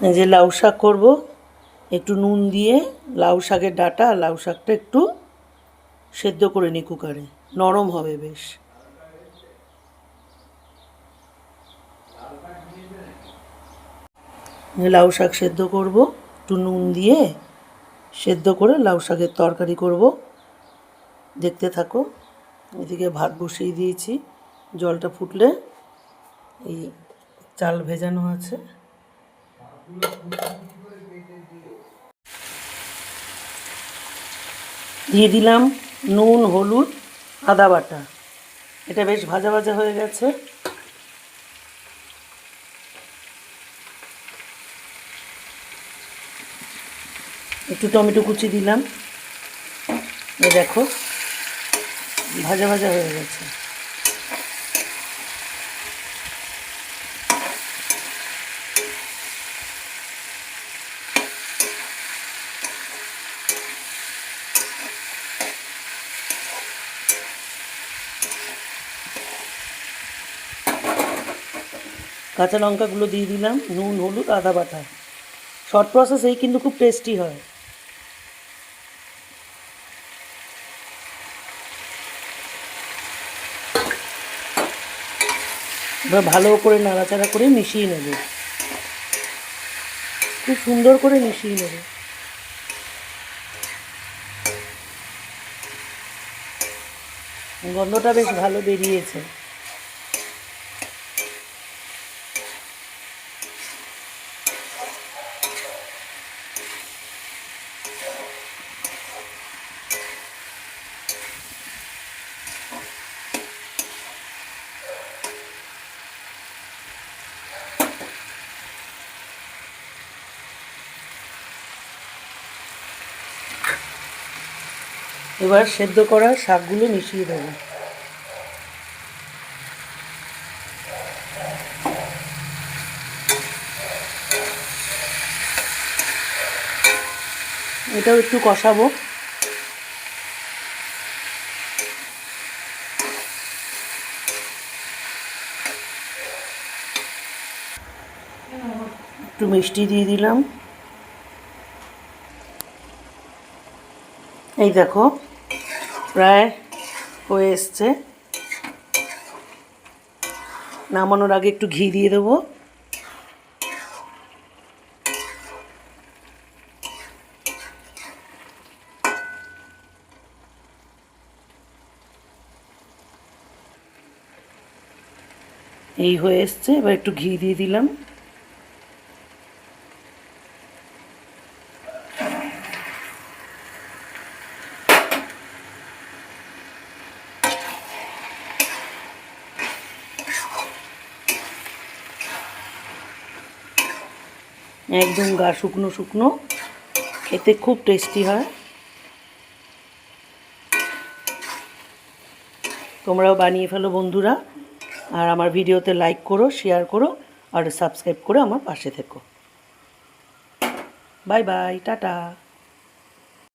এই যে লাউ শাক করব, একটু নুন দিয়ে লাউ শাকের ডাঁটা আর লাউ শাকটা একটু সেদ্ধ করে নিই কুকারে, নরম হবে বেশ। লাউ শাক সেদ্ধ করব, একটু নুন দিয়ে সেদ্ধ করে লাউ শাকের তরকারি করব। দেখতে থাকো। এদিকে ভাত বসিয়ে দিয়েছি, জলটা ফুটলে এই চাল ভেজানো আছে। দিয়ে দিলাম নুন, হলুদ, আদা বাটা। এটা বেশ ভাজা ভাজা হয়ে গেছে। একটু টমেটো কুচি দিলাম। এই দেখো ভাজা ভাজা হয়ে গেছে। কাঁচা লঙ্কাগুলো দিয়ে দিলাম, নুন, হলুদ, আদা বাটা। শর্ট প্রসেস, এই কিন্তু খুব টেস্টি হয়। এবার ভালো করে নাড়াচাড়া করে মিশিয়ে নেব, খুব সুন্দর করে মিশিয়ে নেব। গন্ধটা বেশ ভালো বেরিয়েছে। এবার সেদ্ধ করা শাকগুলো মিশিয়ে দেবো। এটাও একটু কষাবো। একটু মিষ্টি দিয়ে দিলাম। এই দেখো প্রায় হয়ে এসছে। নামানোর আগে একটু ঘি দিয়ে দেবো। এই হয়ে এসছে, এবার একটু ঘি দিয়ে দিলাম। একদম গা শুকনো শুকনো, খেতে খুব টেস্টি হয়। তোমরাও বানিয়ে ফেলো বন্ধুরা, আর আমার ভিডিওতে লাইক করো, শেয়ার করো, আর সাবস্ক্রাইব করে আমার পাশে থেকো। Bye bye, tata.